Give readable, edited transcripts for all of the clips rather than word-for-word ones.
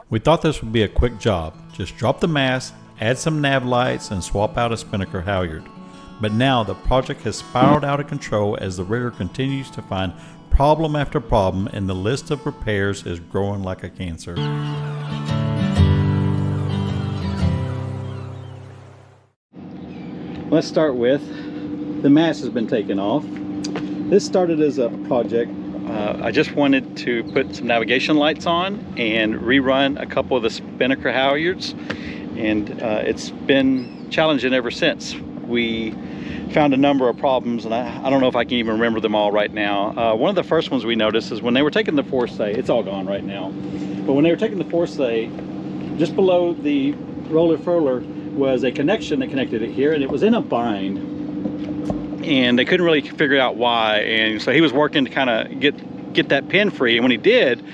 We thought this would be a quick job. Just drop the mast, add some nav lights, and swap out a spinnaker halyard. But now the project has spiraled out of control as the rigger continues to find problem after problem, and the list of repairs is growing like a cancer. Let's start with the mast has been taken off. This started as a project. I just wanted to put some navigation lights on and rerun a couple of the spinnaker halyards, and it's been challenging ever since. We found a number of problems, and I don't know if I can even remember them all right now. One of the first ones we noticed is when they were taking the forestay, it's all gone right now, but when they were taking the forestay, just below the roller furler was a connection that connected it here, and it was in a bind, and they couldn't really figure out why. And so he was working to kind of get that pin free, and when he did,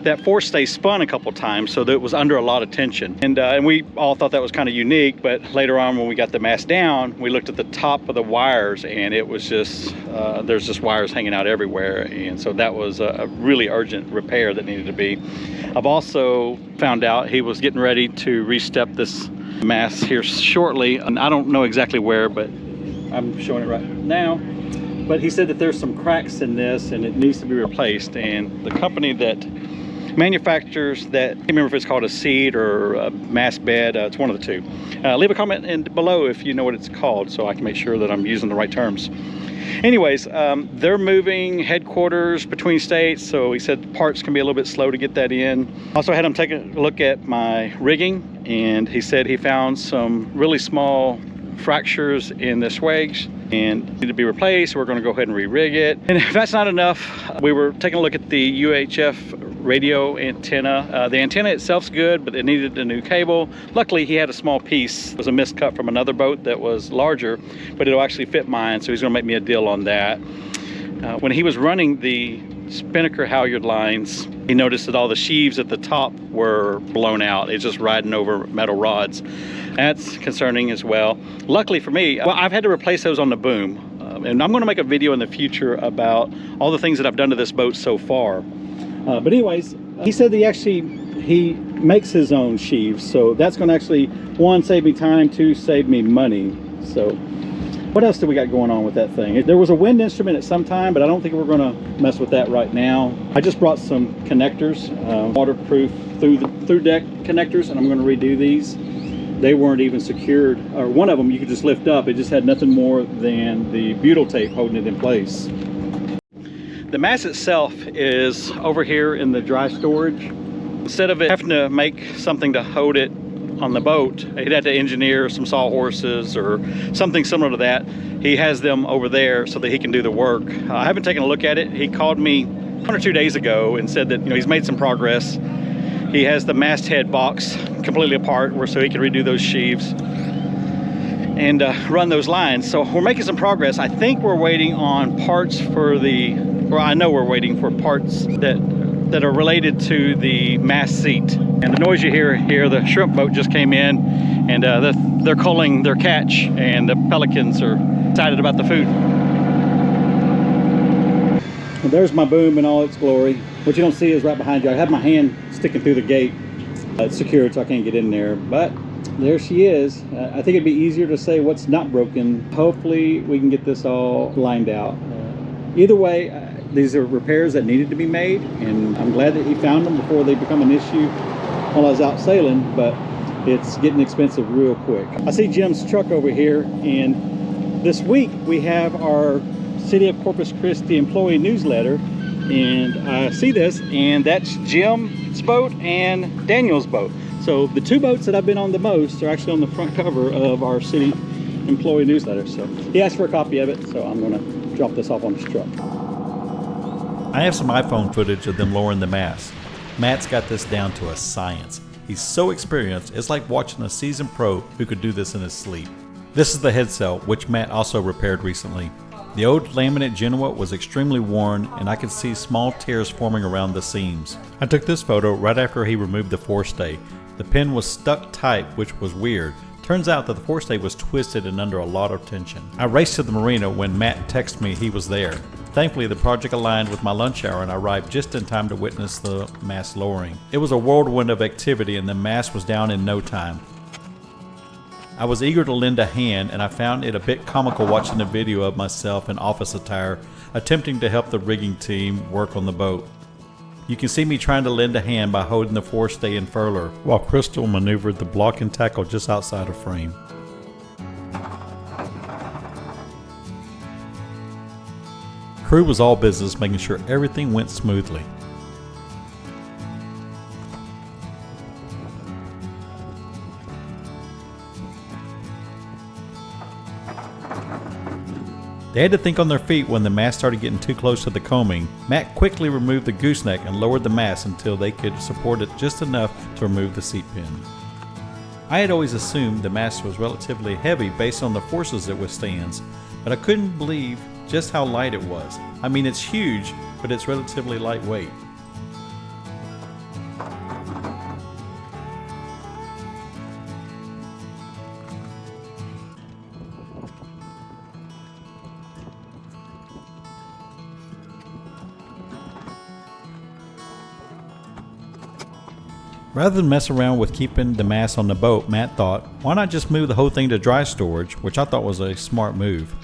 that forestay spun a couple times, so that it was under a lot of tension. And we all thought that was kind of unique, but later on when we got the mast down, we looked at the top of the wires, and it was just, there's just wires hanging out everywhere. And so that was a really urgent repair that needed to be. I've also found out he was getting ready to re-step this mast here shortly, and I don't know exactly where, but I'm showing it right now. But he said that there's some cracks in this and it needs to be replaced. And the company that manufacturers that, I can't remember if it's called a seat or a mast bed, it's one of the two. Leave a comment below if you know what it's called, so I can make sure that I'm using the right terms. Anyways, they're moving headquarters between states, so he said parts can be a little bit slow to get that in. Also had him take a look at my rigging, and he said he found some really small fractures in the swags and need to be replaced. We're going to go ahead and re-rig it. And if that's not enough, we were taking a look at the UHF radio antenna. The antenna itself's good, but it needed a new cable. Luckily, he had a small piece. It was a miscut from another boat that was larger, but it'll actually fit mine, so he's going to make me a deal on that. When he was running the spinnaker halyard lines, he noticed that all the sheaves at the top were blown out. It's just riding over metal rods. That's concerning as well. Luckily for me, well, I've had to replace those on the boom. And I'm going to make a video in the future about all the things that I've done to this boat so far. But anyways, he said that he makes his own sheaves. So that's going to actually, one, save me time, two, save me money. So what else do we got going on with that thing? There was a wind instrument at some time, but I don't think we're going to mess with that right now. I just brought some connectors, waterproof through deck connectors, and I'm going to redo these. They weren't even secured, or one of them you could just lift up. It just had nothing more than the butyl tape holding it in place. The mast itself is over here in the dry storage. Instead of it having to make something to hold it on the boat, he'd have to engineer some sawhorses or something similar to that. He has them over there so that he can do the work. I haven't taken a look at it. He called me 1 or 2 days ago and said that, you know, he's made some progress. He has the masthead box completely apart so he can redo those sheaves and run those lines. So we're making some progress. I think we're waiting on parts for I know we're waiting for parts that are related to the mast seat. And the noise you hear here, the shrimp boat just came in, and they're culling their catch, and the pelicans are excited about the food. And there's my boom in all its glory. What you don't see is right behind you. I have my hand sticking through the gate. It's secured, so I can't get in there, but there she is. I think it'd be easier to say what's not broken. Hopefully we can get this all lined out. Either way, these are repairs that needed to be made, and I'm glad that he found them before they become an issue while I was out sailing, but it's getting expensive real quick. I see Jim's truck over here, and this week we have our City of Corpus Christi employee newsletter, and I see this, and that's Jim's boat and Daniel's boat. So the two boats that I've been on the most are actually on the front cover of our city employee newsletter. So he asked for a copy of it, so I'm going to drop this off on his truck. I have some iPhone footage of them lowering the mast. Matt's got this down to a science. He's so experienced, it's like watching a seasoned pro who could do this in his sleep. This is the head sail, which Matt also repaired recently. The old laminate Genoa was extremely worn, and I could see small tears forming around the seams. I took this photo right after he removed the forestay. The pin was stuck tight, which was weird. Turns out that the forestay was twisted and under a lot of tension. I raced to the marina when Matt texted me he was there. Thankfully, the project aligned with my lunch hour and I arrived just in time to witness the mast lowering. It was a whirlwind of activity and the mast was down in no time. I was eager to lend a hand, and I found it a bit comical watching a video of myself in office attire attempting to help the rigging team work on the boat. You can see me trying to lend a hand by holding the forestay and furler, while Crystal maneuvered the block and tackle just outside of frame. Crew was all business, making sure everything went smoothly. They had to think on their feet when the mast started getting too close to the coaming. Matt quickly removed the gooseneck and lowered the mast until they could support it just enough to remove the seat pin. I had always assumed the mast was relatively heavy based on the forces it withstands, but I couldn't believe just how light it was. I mean, it's huge, but it's relatively lightweight. Rather than mess around with keeping the mast on the boat, Matt thought, why not just move the whole thing to dry storage, which I thought was a smart move.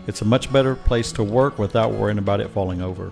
It's a much better place to work without worrying about it falling over.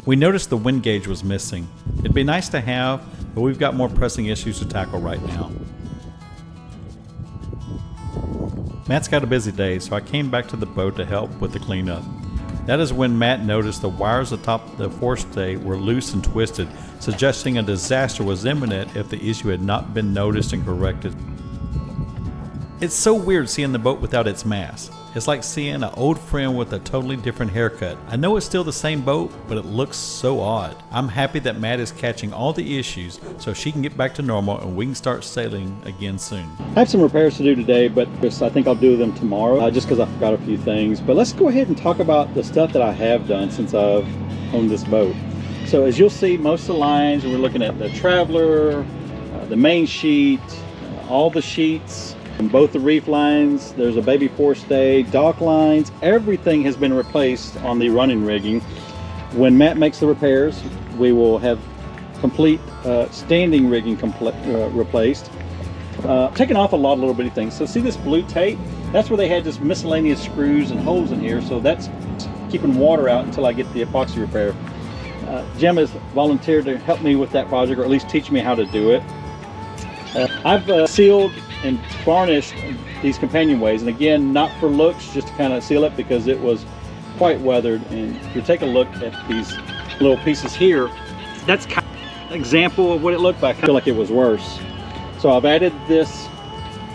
We noticed the wind gauge was missing. It'd be nice to have, but we've got more pressing issues to tackle right now. Matt's got a busy day, so I came back to the boat to help with the cleanup. That is when Matt noticed the wires atop the forestay were loose and twisted, suggesting a disaster was imminent if the issue had not been noticed and corrected. It's so weird seeing the boat without its mast. It's like seeing an old friend with a totally different haircut. I know it's still the same boat, but it looks so odd. I'm happy that Matt is catching all the issues so she can get back to normal and we can start sailing again soon. I have some repairs to do today, but I think I'll do them tomorrow just because I forgot a few things. But let's go ahead and talk about the stuff that I have done since I've owned this boat. So as you'll see, most of the lines, we're looking at the Traveler, the main sheet, all the sheets, and both the reef lines. There's a baby forestay, dock lines, everything has been replaced on the running rigging. When Matt makes the repairs, we will have complete standing rigging replaced. Taking off a lot of little bitty things. So see this blue tape? That's where they had just miscellaneous screws and holes in here, so that's keeping water out until I get the epoxy repair. Jim has volunteered to help me with that project, or at least teach me how to do it. I've sealed and varnished these companionways, and again, not for looks, just to kind of seal it because it was quite weathered. And if you take a look at these little pieces here, that's kind of an example of what it looked like. I feel like it was worse. So I've added this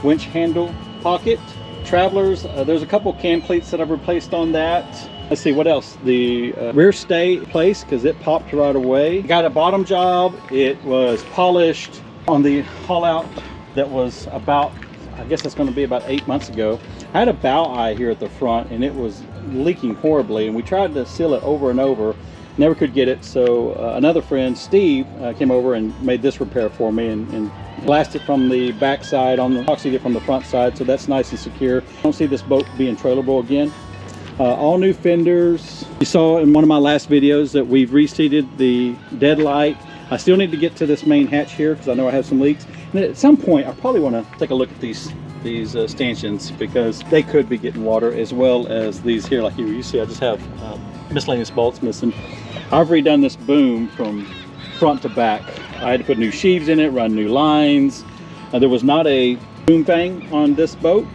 winch handle pocket. Travelers, there's a couple cam cleats that I've replaced on that. Let's see what else. The rear stay place, because it popped right away. Got a bottom job. It was polished on the haul out. That was about, I guess that's going to be about 8 months ago. I had a bow eye here at the front and it was leaking horribly, and we tried to seal it over and over, never could get it. So another friend, Steve, came over and made this repair for me and blasted it from the back side, on the epoxied it from the front side, so that's nice and secure. I don't see this boat being trailable again. All new fenders. You saw in one of my last videos that we've reseated the deadlight. I still need to get to this main hatch here because I know I have some leaks. And at some point, I probably want to take a look at these stanchions, because they could be getting water, as well as these here. Like you see, I just have miscellaneous bolts missing. I've redone this boom from front to back. I had to put new sheaves in it, run new lines. There was not a boom fang on this boat,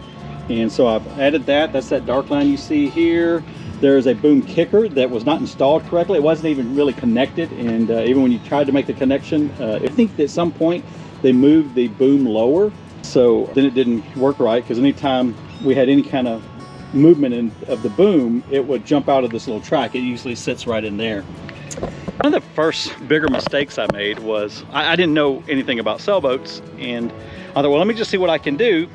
and so I've added that. That's that dark line you see here. There's a boom kicker that was not installed correctly. It wasn't even really connected, and even when you tried to make the connection, I think at some point they moved the boom lower, so then it didn't work right, because anytime we had any kind of movement of the boom, it would jump out of this little track. It usually sits right in there. One of the first bigger mistakes I made was I didn't know anything about sailboats, and I thought, well, let me just see what I can do.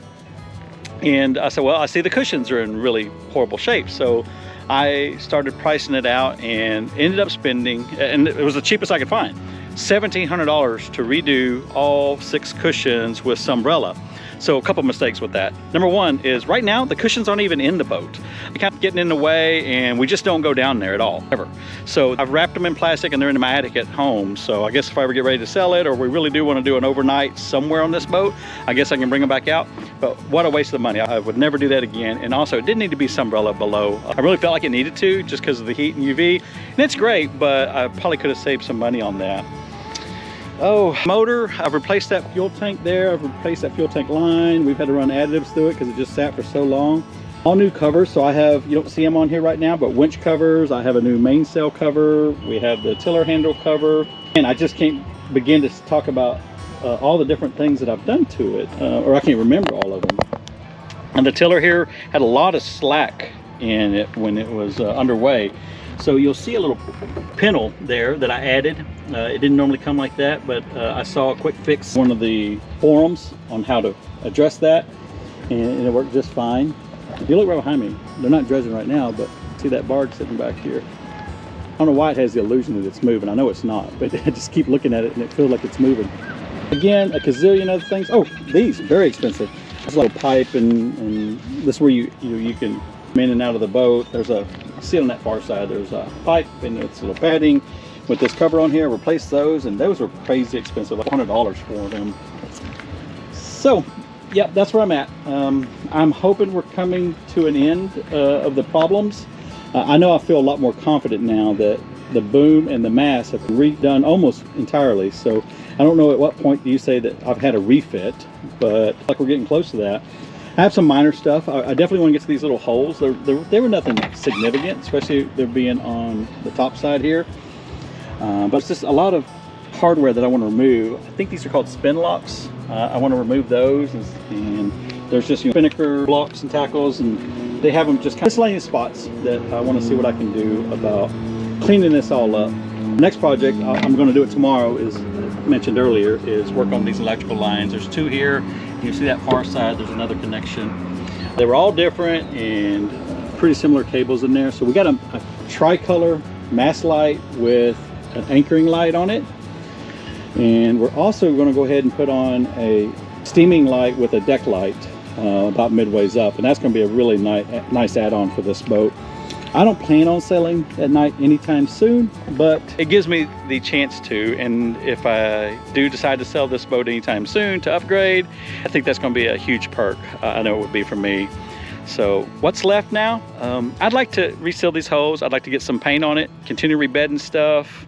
And I said, well, I see the cushions are in really horrible shape, so I started pricing it out and ended up spending, and it was the cheapest I could find, $1,700 to redo all 6 cushions with Sunbrella. So a couple mistakes with that. Number one is right now the cushions aren't even in the boat. They're kind of getting in the way, and we just don't go down there at all, ever. So I've wrapped them in plastic, and they're in my attic at home. So I guess if I ever get ready to sell it, or we really do want to do an overnight somewhere on this boat, I guess I can bring them back out. But what a waste of money. I would never do that again. And also it didn't need to be Sunbrella below. I really felt like it needed to, just because of the heat and UV. And it's great, but I probably could have saved some money on that. Oh, motor, I've replaced that fuel tank there. I've replaced that fuel tank line. We've had to run additives through it because it just sat for so long. All new covers, so I have, you don't see them on here right now, but winch covers. I have a new mainsail cover. We have the tiller handle cover. And I just can't begin to talk about all the different things that I've done to it, or I can't remember all of them. And the tiller here had a lot of slack in it when it was underway. So you'll see a little pintle there that I added. It didn't normally come like that, but I saw a quick fix on one of the forums on how to address that, and it worked just fine. If you look right behind me, they're not dredging right now, but see that barge sitting back here? I don't know why it has the illusion that it's moving. I know it's not, but I just keep looking at it and it feels like it's moving. Again, a gazillion other things. Oh, these, very expensive. There's a little pipe, and this is where you can come in and out of the boat. There's a, see on that far side, there's a pipe and it's a little padding with this cover on here. Replace those, and those were crazy expensive, like $100 for them. So, yep, that's where I'm at. I'm hoping we're coming to an end of the problems. I know I feel a lot more confident now that the boom and the mast have been redone almost entirely. So I don't know at what point do you say that I've had a refit, but like we're getting close to that. I have some minor stuff. I definitely want to get to these little holes. They were nothing significant, especially they're being on the top side here. But it's just a lot of hardware that I want to remove. I think these are called spin locks. I want to remove those, and there's just, you know, spinnaker blocks and tackles, and they have them just kind of miscellaneous spots that I want to see what I can do about cleaning this all up. Next project, I'm going to do it tomorrow, is mentioned earlier, is work on these electrical lines. There's 2 here. You see that far side, there's another connection. They were all different and pretty similar cables in there. So we got a tricolor mast light with an anchoring light on it. And we're also going to go ahead and put on a steaming light with a deck light about midways up. And that's going to be a really nice add-on for this boat. I don't plan on sailing at night anytime soon, but it gives me the chance to, and if I do decide to sell this boat anytime soon to upgrade, I think that's going to be a huge perk. I know it would be for me. So what's left now? I'd like to reseal these holes. I'd like to get some paint on it, continue rebedding stuff.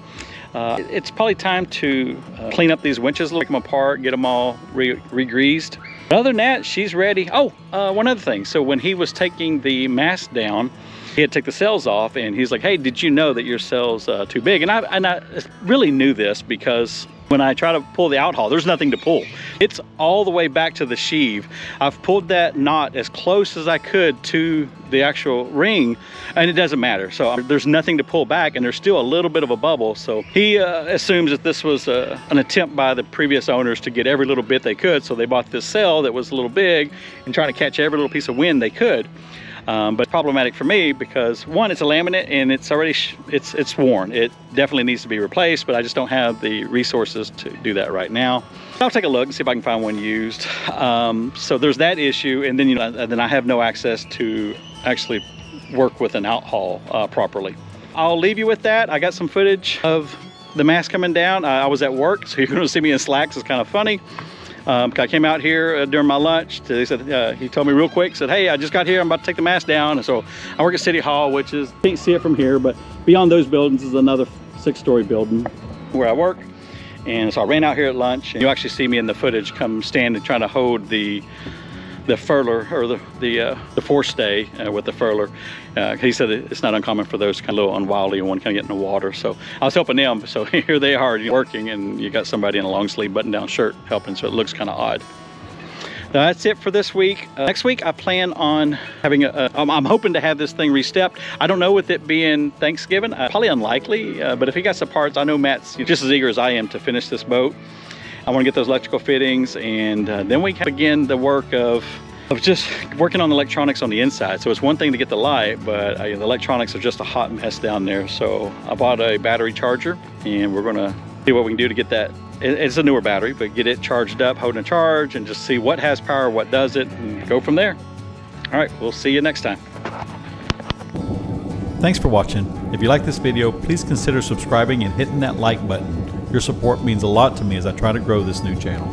It's probably time to clean up these winches, take them apart, get them all re-greased. Other than that, she's ready. Oh, one other thing. So when he was taking the mast down, he had to take the sails off, and he's like, hey, did you know that your sail's too big? And I really knew this, because when I try to pull the outhaul, there's nothing to pull. It's all the way back to the sheave. I've pulled that knot as close as I could to the actual ring, and it doesn't matter. So there's nothing to pull back, and there's still a little bit of a bubble. So he assumes that this was an attempt by the previous owners to get every little bit they could. So they bought this sail that was a little big and trying to catch every little piece of wind they could. But problematic for me because, one, it's a laminate and it's already it's worn. It definitely needs to be replaced, but I just don't have the resources to do that right now. I'll take a look and see if I can find one used. So there's that issue, and then then I have no access to actually work with an outhaul properly. I'll leave you with that. I got some footage of the mast coming down. I was at work, so you're going to see me in slacks. It's kind of funny. I came out here during my lunch. He said, he told me real quick, said, hey, I just got here, I'm about to take the mast down. And so I work at City Hall, which is, can't see it from here, but beyond those buildings is another 6-story building where I work. And so I ran out here at lunch, and you actually see me in the footage come standing trying to hold the the furler or the forestay with the furler. He said it's not uncommon for those kind of little unwieldy and one kind of get in the water. So I was helping them. So here they are working, and you got somebody in a long sleeve button down shirt helping. So it looks kind of odd. That's it for this week. Next week, I plan on having I'm hoping to have this thing re-stepped. I don't know with it being Thanksgiving, probably unlikely, but if he got some parts, I know Matt's just as eager as I am to finish this boat. I want to get those electrical fittings, and then we can begin the work of just working on the electronics on the inside. So it's one thing to get the light, but the electronics are just a hot mess down there. So I bought a battery charger, and we're gonna see what we can do to get that. It's a newer battery, but get it charged up, holding a charge, and just see what has power, what doesn't, and go from there. All right, we'll see you next time. Thanks for watching. If you like this video, please consider subscribing and hitting that like button. Your support means a lot to me as I try to grow this new channel.